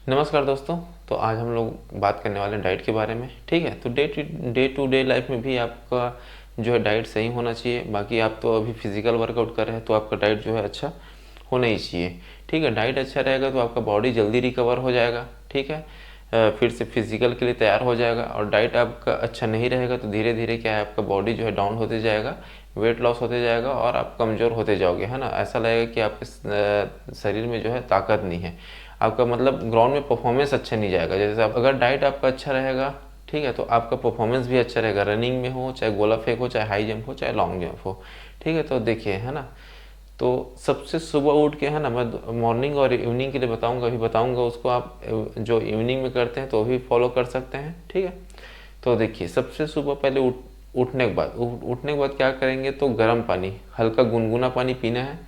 नमस्कार दोस्तों। तो आज हम लोग बात करने वाले हैं डाइट के बारे में। ठीक है, तो डे टू डे लाइफ में भी आपका जो है डाइट सही होना चाहिए। बाकी आप तो अभी फिजिकल वर्कआउट कर रहे हैं तो आपका डाइट जो है अच्छा होना ही चाहिए। ठीक है, डाइट अच्छा रहेगा तो आपका बॉडी जल्दी रिकवर हो जाएगा। ठीक है, फिर से फिजिकल के लिए तैयार हो जाएगा। और डाइट आपका अच्छा नहीं रहेगा तो धीरे धीरे क्या है, आपका बॉडी जो है डाउन होते जाएगा, वेट लॉस होते जाएगा और आप कमज़ोर होते जाओगे, है ना। ऐसा लगेगा कि आपके शरीर में जो है ताकत नहीं है, आपका मतलब ग्राउंड में परफॉर्मेंस अच्छा नहीं जाएगा। जैसे आप अगर डाइट आपका अच्छा रहेगा, ठीक है, तो आपका परफॉर्मेंस भी अच्छा रहेगा। रनिंग में हो, चाहे गोला फेंक हो, चाहे हाई जंप हो, चाहे लॉन्ग जंप हो। ठीक है, तो देखिए, है ना। तो सबसे सुबह उठ के, है ना, मैं मॉर्निंग और इवनिंग के लिए बताऊंगा, अभी बताऊंगा उसको। आप जो इवनिंग में करते हैं तो भी फॉलो कर सकते हैं। ठीक है, तो देखिए, सबसे सुबह पहले उठने के बाद क्या करेंगे, तो गर्म पानी, हल्का गुनगुना पानी पीना है,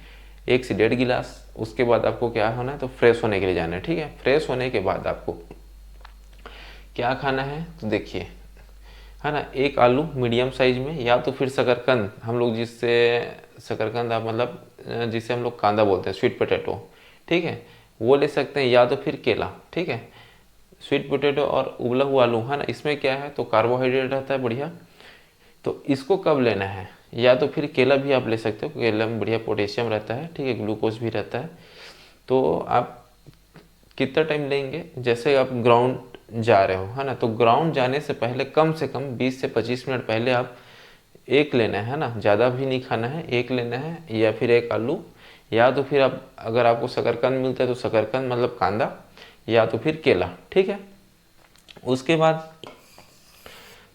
1 से 1.5 गिलास। उसके बाद आपको क्या होना है, तो फ्रेश होने के लिए जाना है। ठीक है, फ्रेश होने के बाद आपको क्या खाना है, तो देखिए, है ना, एक आलू मीडियम साइज में, या तो फिर शकरकंद, हम लोग जिससे शकरकंद आप मतलब जिसे हम लोग कांदा बोलते हैं, स्वीट पोटैटो। ठीक है, वो ले सकते हैं, या तो फिर केला। ठीक है, स्वीट पोटैटो और उबला हुआ आलू, है ना, इसमें क्या है, तो कार्बोहाइड्रेट रहता है बढ़िया। तो इसको कब लेना है, या तो फिर केला भी आप ले सकते हो, केला में बढ़िया पोटेशियम रहता है। ठीक है, ग्लूकोज भी रहता है। तो आप कितना टाइम लेंगे, जैसे आप ग्राउंड जा रहे हो, है ना, तो ग्राउंड जाने से पहले कम से कम 20 से 25 मिनट पहले आप एक लेना है ना, ज़्यादा भी नहीं खाना है, एक लेना है, या फिर एक आलू, या तो फिर आप अगर आपको शकरकंद मिलता है तो शकरकंद मतलब कांदा, या तो फिर केला। ठीक है, उसके बाद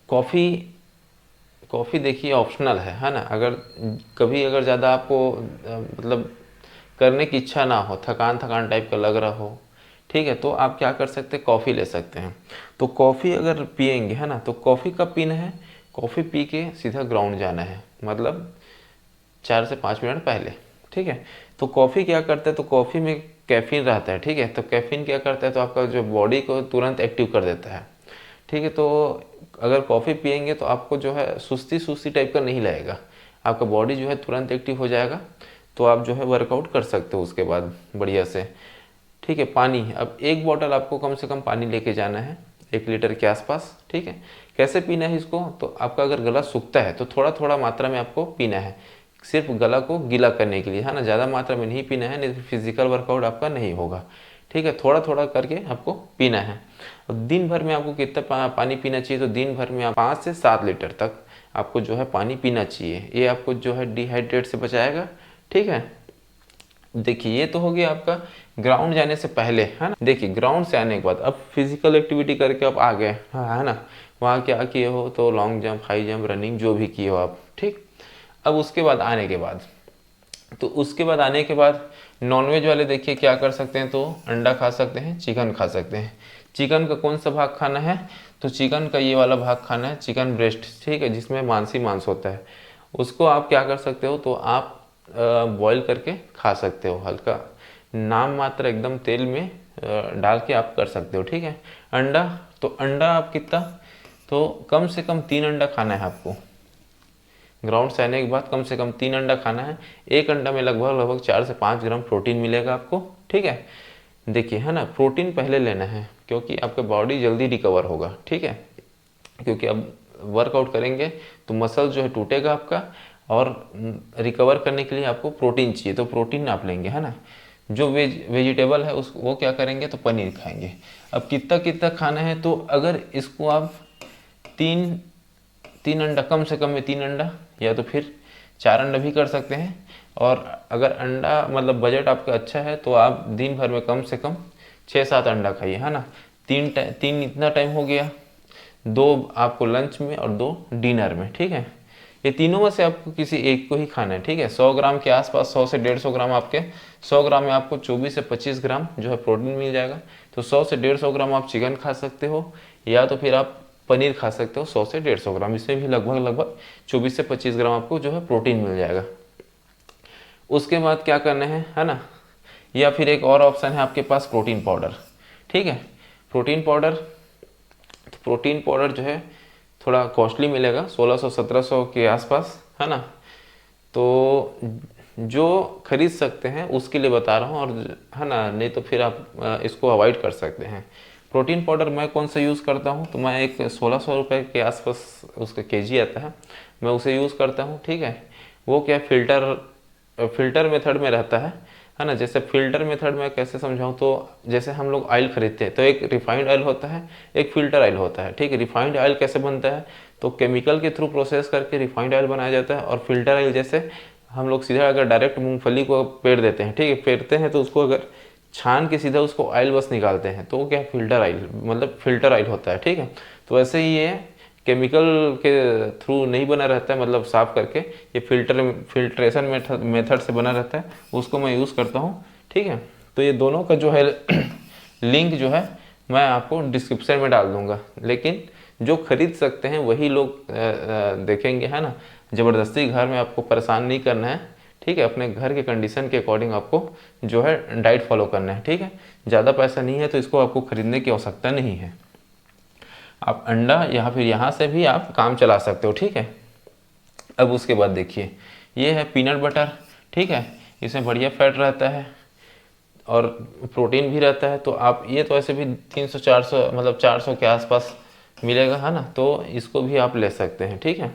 कॉफ़ी। कॉफ़ी देखिए ऑप्शनल है ना। अगर कभी अगर ज़्यादा आपको मतलब करने की इच्छा ना हो, थकान थकान टाइप का लग रहा हो, ठीक है, तो आप क्या कर सकते हैं, कॉफ़ी ले सकते हैं। तो कॉफ़ी अगर पियेंगे, है ना, तो कॉफ़ी कब पीना है, कॉफ़ी पी के सीधा ग्राउंड जाना है, मतलब 4 से 5 मिनट पहले। ठीक है, तो कॉफ़ी क्या करता है, तो कॉफ़ी में कैफीन रहता है। ठीक है, तो कैफीन क्या करता है, तो आपका जो बॉडी को तुरंत एक्टिव कर देता है। ठीक है, तो अगर कॉफ़ी पियेंगे तो आपको जो है सुस्ती सुस्ती टाइप का नहीं लगेगा, आपका बॉडी जो है तुरंत एक्टिव हो जाएगा। तो आप जो है वर्कआउट कर सकते हो उसके बाद बढ़िया से। ठीक है, पानी, अब एक बॉटल आपको कम से कम पानी लेके जाना है, 1 लीटर के आसपास। ठीक है, कैसे पीना है इसको, तो आपका अगर गला सूखता है तो थोड़ा थोड़ा मात्रा में आपको पीना है, सिर्फ गला को गीला करने के लिए, है ना, ज़्यादा मात्रा में नहीं पीना है, नहीं तो फिजिकल वर्कआउट आपका नहीं होगा। ठीक है, थोड़ा थोड़ा करके आपको पीना है। और दिन भर में आपको कितना पानी पीना चाहिए, तो दिन भर में आप 5 से 7 लीटर तक आपको जो है पानी पीना चाहिए। ये आपको जो है डिहाइड्रेट से बचाएगा। ठीक है, देखिए, ये तो हो गया आपका ग्राउंड जाने से पहले, है ना। देखिए, ग्राउंड से आने के बाद अब फिजिकल एक्टिविटी करके आप आ गए, हाँ, है ना, वहाँ क्या किए हो, तो long jump, high jump, running जो भी किए हो आप। ठीक, अब उसके बाद आने के बाद, तो उसके बाद आने के बाद नॉनवेज वाले देखिए क्या कर सकते हैं, तो अंडा खा सकते हैं, चिकन खा सकते हैं। चिकन का कौन सा भाग खाना है, तो चिकन का ये वाला भाग खाना है, चिकन ब्रेस्ट। ठीक है, जिसमें मांस ही मांस होता है, उसको आप क्या कर सकते हो, तो आप बॉईल करके खा सकते हो, हल्का नाम मात्र एकदम तेल में डाल के आप कर सकते हो। ठीक है, अंडा, तो अंडा आप कितना, तो कम से कम 3 अंडा खाना है आपको। ग्राउंड से आने के बाद कम से कम 3 अंडा खाना है। एक अंडा में लगभग लगभग 4 से 5 ग्राम प्रोटीन मिलेगा आपको। ठीक है, देखिए, है ना, प्रोटीन पहले लेना है क्योंकि आपका बॉडी जल्दी रिकवर होगा। ठीक है, क्योंकि अब वर्कआउट करेंगे तो मसल जो है टूटेगा आपका, और रिकवर करने के लिए आपको प्रोटीन चाहिए, तो प्रोटीन आप लेंगे, है ना। जो वेजिटेबल है उस वो क्या करेंगे, तो पनीर खाएंगे। अब कितना कितना खाना है, तो अगर इसको आप तीन 3 अंडा, कम से कम में 3 अंडा, या तो फिर 4 अंडा भी कर सकते हैं। और अगर अंडा मतलब बजट आपका अच्छा है तो आप दिन भर में कम से कम 6 7 अंडा खाइए, है ना। तीन इतना टाइम हो गया, 2 आपको लंच में और 2 डिनर में। ठीक है, ये तीनों में से आपको किसी एक को ही खाना है। ठीक है, 100 ग्राम के आसपास, 100 से 150 ग्राम आपके, 100 ग्राम में आपको 24 से 25 ग्राम जो है प्रोटीन मिल जाएगा। तो 100 से 150 ग्राम आप चिकन खा सकते हो, या तो फिर आप पनीर खा सकते हो 100 से 150 ग्राम, इसमें भी लगभग लगभग 24 से 25 ग्राम आपको जो है प्रोटीन मिल जाएगा। उसके बाद क्या करना है ना, या फिर एक और ऑप्शन है आपके पास, प्रोटीन पाउडर। ठीक है, प्रोटीन पाउडर, तो प्रोटीन पाउडर जो है थोड़ा कॉस्टली मिलेगा, 1600 1700 के आसपास, है ना। तो जो खरीद सकते हैं उसके लिए बता रहा हूँ, और है ना, नहीं तो फिर आप इसको अवॉइड कर सकते हैं। प्रोटीन पाउडर मैं कौन सा यूज़ करता हूँ, तो मैं एक 1600 रुपये के आसपास उसका केजी आता है, मैं उसे यूज़ करता हूँ। ठीक है, वो क्या फिल्टर मेथड में रहता है ना। जैसे फिल्टर मेथड में कैसे समझाऊँ, तो जैसे हम लोग ऑयल खरीदते हैं तो एक रिफाइंड ऑयल होता है, एक फिल्टर ऑयल होता है। ठीक है, रिफाइंड ऑयल कैसे बनता है, तो केमिकल के थ्रू प्रोसेस करके रिफाइंड ऑयल बनाया जाता है। और फिल्टर ऑयल जैसे हम लोग सीधा अगर डायरेक्ट मूंगफली को पेर देते हैं, ठीक है, पेरते हैं तो उसको अगर छान के सीधा उसको ऑयल बस निकालते हैं तो वो क्या फिल्टर ऑयल, मतलब फिल्टर ऑयल होता है। ठीक है, तो वैसे ही ये केमिकल के थ्रू नहीं बना रहता है, मतलब साफ करके, ये फिल्ट्रेशन मेथड से बना रहता है, उसको मैं यूज़ करता हूँ। ठीक है, तो ये दोनों का जो है लिंक जो है मैं आपको डिस्क्रिप्शन में डाल दूंगा, लेकिन जो खरीद सकते हैं वही लोग देखेंगे, है ना। ज़बरदस्ती घर में आपको परेशान नहीं करना है। ठीक है, अपने घर के कंडीशन के अकॉर्डिंग आपको जो है डाइट फॉलो करना है। ठीक है, ज़्यादा पैसा नहीं है तो इसको आपको खरीदने की आवश्यकता नहीं है। आप अंडा या फिर यहाँ से भी आप काम चला सकते हो। ठीक है, अब उसके बाद देखिए, ये है पीनट बटर। ठीक है, इसमें बढ़िया फैट रहता है और प्रोटीन भी रहता है। तो आप ये तो ऐसे भी 300-400 मतलब 400 के आसपास मिलेगा, है ना, तो इसको भी आप ले सकते हैं। ठीक है,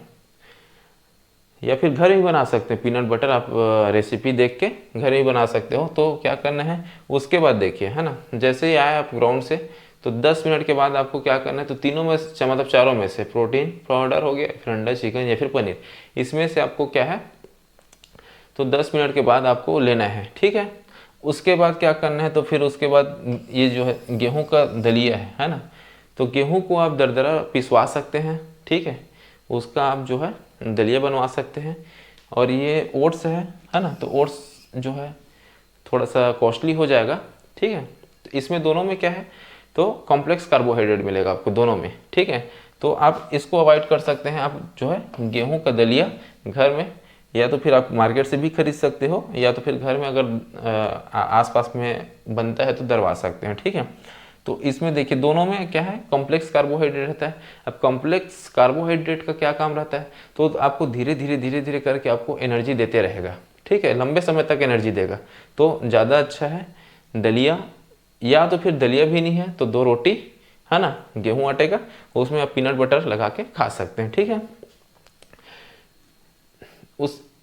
या फिर घर ही बना सकते हैं पीनट बटर, आप रेसिपी देख के घर ही बना सकते हो। तो क्या करना है उसके बाद देखिए, है ना, जैसे ही आए आप ग्राउंड से तो 10 मिनट के बाद आपको क्या करना है, तो तीनों में से मतलब चारों में से प्रोटीन पाउडर हो गया, फिर अंडा, चिकन या फिर पनीर, इसमें से आपको क्या है तो 10 मिनट के बाद आपको लेना है। ठीक है, उसके बाद क्या करना है, तो फिर उसके बाद ये जो है गेहूं का दलिया है ना, तो गेहूं को आप दरदरा पिसवा सकते हैं। ठीक है, उसका आप जो है दलिया बनवा सकते हैं। और ये ओट्स है ना, तो ओट्स जो है थोड़ा सा कॉस्टली हो जाएगा। ठीक है, तो इसमें दोनों में क्या है, तो कॉम्प्लेक्स कार्बोहाइड्रेट मिलेगा आपको दोनों में। ठीक है, तो आप इसको अवॉइड कर सकते हैं। आप जो है गेहूं का दलिया घर में, या तो फिर आप मार्केट से भी खरीद सकते हो, या तो फिर घर में अगर आसपास में बनता है तो दरवा सकते हैं। ठीक है, तो इसमें देखिए दोनों में क्या है, कॉम्प्लेक्स कार्बोहाइड्रेट रहता है। अब कॉम्प्लेक्स कार्बोहाइड्रेट का क्या काम रहता है, तो आपको धीरे धीरे करके आपको एनर्जी देते रहेगा। ठीक है, लंबे समय तक एनर्जी देगा। तो ज़्यादा अच्छा है दलिया, या तो फिर दलिया भी नहीं है तो 2 रोटी, है ना, गेहूं आटे का, उसमें आप पीनट बटर लगा के खा सकते हैं। ठीक है,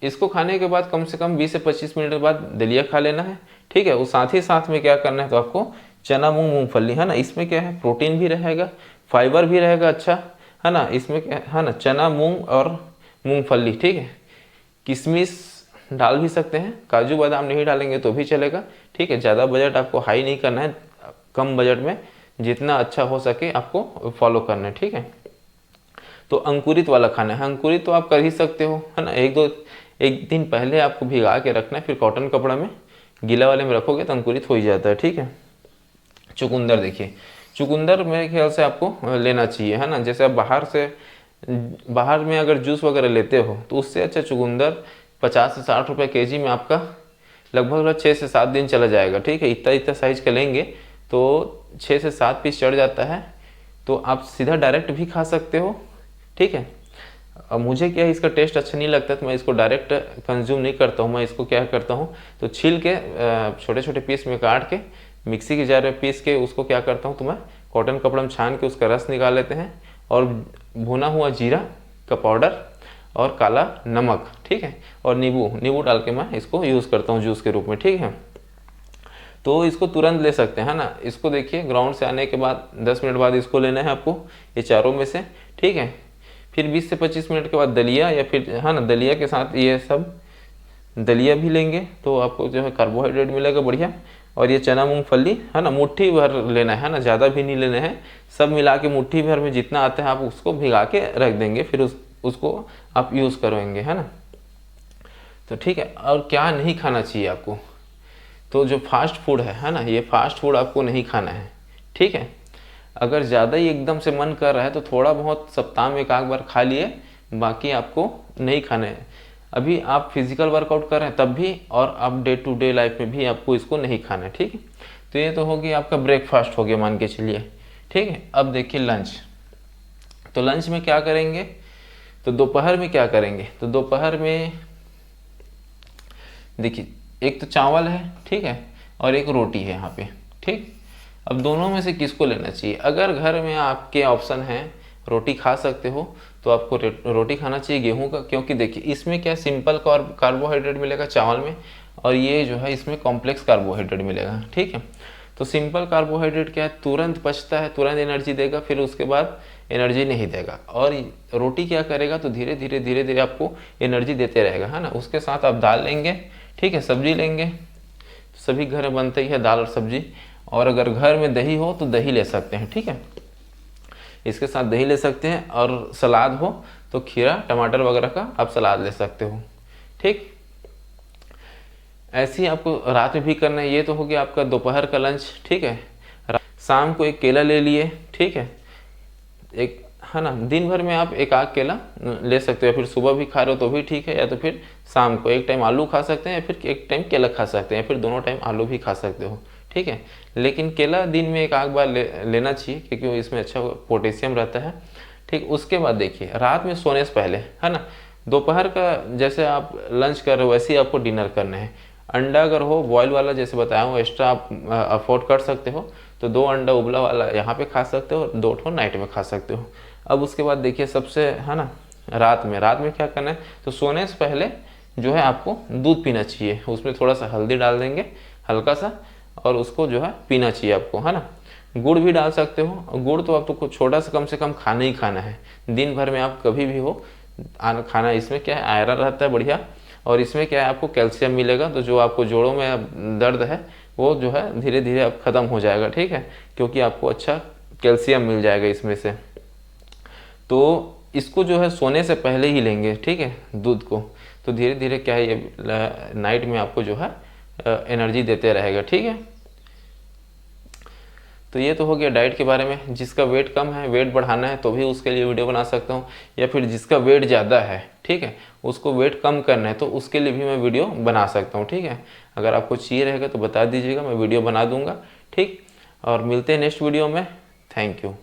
इसको खाने के बाद कम से कम 20 से 25 मिनट के बाद दलिया खा लेना है। ठीक है, उस साथ ही साथ में क्या करना है, तो आपको चना मूंगफली, है ना, इसमें क्या है प्रोटीन भी रहेगा, फाइबर भी रहेगा, अच्छा है ना। इसमें क्या है ना, चना मूंग और मूंगफली। ठीक है, किशमिश डाल भी सकते हैं, काजू बादाम नहीं डालेंगे तो भी चलेगा। ठीक है, ज़्यादा बजट आपको हाई नहीं करना है, कम बजट में जितना अच्छा हो सके आपको फॉलो करना है। ठीक है, तो अंकुरित वाला खाना है, अंकुरित तो आप कर ही सकते हो, है ना। एक दिन पहले आपको भिगा के रखना है, फिर कॉटन कपड़ा में गीला वाले में रखोगे तो अंकुरित हो ही जाता है। ठीक है, चुकंदर देखिए, चुकंदर मेरे ख्याल से आपको लेना चाहिए, है ना। जैसे आप बाहर में अगर जूस वगैरह लेते हो तो उससे अच्छा चुकंदर 50 से 60 रुपये केजी में आपका लगभग 6 से 7 दिन चला जाएगा। ठीक है, इतना साइज का लेंगे तो 6 से 7 पीस चढ़ जाता है, तो आप सीधा डायरेक्ट भी खा सकते हो। ठीक है, अब मुझे क्या है इसका टेस्ट अच्छा नहीं लगता तो मैं इसको डायरेक्ट कंज्यूम नहीं करता हूँ। मैं इसको क्या करता हूँ, तो छील के छोटे छोटे पीस में काट के मिक्सी के जार में पीस के उसको क्या करता हूँ, तो मैं कॉटन कपड़ा में छान के उसका रस निकाल लेते हैं, और भुना हुआ जीरा का पाउडर और काला नमक, ठीक है, और नींबू डाल के मैं इसको यूज़ करता हूँ जूस के रूप में। ठीक है, तो इसको तुरंत ले सकते हैं, है ना। इसको देखिए ग्राउंड से आने के बाद 10 मिनट बाद इसको लेना है आपको, ये चारों में से। ठीक है, फिर 20 से 25 मिनट के बाद दलिया, या फिर है ना दलिया के साथ ये सब दलिया भी लेंगे तो आपको जो है कार्बोहाइड्रेट मिलेगा बढ़िया। और ये चना मूंगफली, है ना, मुट्ठी भर लेना है ना, ज़्यादा भी नहीं लेना है, सब मिला के मुट्ठी भर में जितना आता है आप उसको भिगा के रख देंगे, फिर उसको आप यूज़ करेंगे, है ना। तो ठीक है, और क्या नहीं खाना चाहिए आपको, तो जो फास्ट फूड है ना, ये फास्ट फूड आपको नहीं खाना है। ठीक है, अगर ज़्यादा ही एकदम से मन कर रहा है तो थोड़ा बहुत सप्ताह में एक आध बार खा लिए, बाकी आपको नहीं खाना है। अभी आप फिजिकल वर्कआउट कर रहे हैं तब भी, और आप डे टू डे लाइफ में भी आपको इसको नहीं खाना है। ठीक है, तो ये तो हो गया आपका ब्रेकफास्ट हो गया मान के चलिए। ठीक है, अब देखिए लंच, तो लंच में क्या करेंगे, तो दोपहर में क्या करेंगे, तो दोपहर में देखिए एक तो चावल है, ठीक है, और एक रोटी है यहाँ पे, ठीक। अब दोनों में से किसको लेना चाहिए? अगर घर में आपके ऑप्शन है रोटी खा सकते हो तो आपको रोटी खाना चाहिए गेहूं का, क्योंकि देखिए इसमें क्या सिंपल कार्बोहाइड्रेट मिलेगा चावल में, और ये जो है इसमें कॉम्प्लेक्स कार्बोहाइड्रेट मिलेगा, ठीक है। तो सिंपल कार्बोहाइड्रेट क्या है, तुरंत पचता है, तुरंत एनर्जी देगा, फिर उसके बाद एनर्जी नहीं देगा। और रोटी क्या करेगा, तो धीरे धीरे धीरे धीरे आपको एनर्जी देते रहेगा, है ना। उसके साथ आप दाल लेंगे, ठीक है, सब्जी लेंगे, सभी घर में बनते ही है दाल और सब्जी। और अगर घर में दही हो तो दही ले सकते हैं, ठीक है, इसके साथ दही ले सकते हैं। और सलाद हो तो खीरा टमाटर वगैरह का आप सलाद ले सकते हो, ठीक। ऐसे ही आपको रात में भी करना है। ये तो हो गया आपका दोपहर का लंच, ठीक है। शाम को एक केला ले लिए, ठीक है, एक, है ना। दिन भर में आप एक आध केला ले सकते हो, फिर सुबह भी खा रहे हो तो भी ठीक है, या तो फिर शाम को एक टाइम आलू खा सकते हैं, या फिर एक टाइम केला खा सकते हैं, या फिर दोनों टाइम आलू भी खा सकते हो, ठीक है। लेकिन केला दिन में एक आध बार लेना चाहिए, क्योंकि इसमें अच्छा पोटेशियम रहता है, ठीक। उसके बाद देखिए रात में सोने से पहले, है ना, दोपहर का जैसे आप लंच कर रहे हो वैसे ही आपको डिनर करना है। अंडा अगर हो बॉयल वाला, जैसे बताया हूँ, एक्स्ट्रा आप अफोर्ड कर सकते हो तो 2 अंडा उबला वाला यहाँ पे खा सकते हो, 2 ठो नाइट में खा सकते हो। अब उसके बाद देखिए सबसे, है ना, रात में क्या करना है, तो सोने से पहले जो है आपको दूध पीना चाहिए। उसमें थोड़ा सा हल्दी डाल देंगे हल्का सा, और उसको जो है पीना चाहिए आपको, है ना। गुड़ भी डाल सकते हो, गुड़ तो आप तो कुछ छोटा सा कम से कम खाना ही खाना है दिन भर में, आप कभी भी हो खाना। इसमें क्या है, आयरन रहता है बढ़िया, और इसमें क्या है आपको कैल्शियम मिलेगा, तो जो आपको जोड़ों में दर्द है वो जो है धीरे धीरे अब ख़त्म हो जाएगा, ठीक है, क्योंकि आपको अच्छा कैल्शियम मिल जाएगा इसमें से। तो इसको जो है सोने से पहले ही लेंगे, ठीक है, दूध को, तो धीरे धीरे क्या है ये नाइट में आपको जो है एनर्जी देते रहेगा, ठीक है। तो ये तो हो गया डाइट के बारे में। जिसका वेट कम है, वेट बढ़ाना है, तो भी उसके लिए वीडियो बना सकता हूँ, या फिर जिसका वेट ज़्यादा है, ठीक है, उसको वेट कम करना है, तो उसके लिए भी मैं वीडियो बना सकता हूँ, ठीक है। अगर आपको चाहिए रहेगा तो बता दीजिएगा, मैं वीडियो बना दूंगा, ठीक। और मिलते हैं नेक्स्ट वीडियो में। Thank you.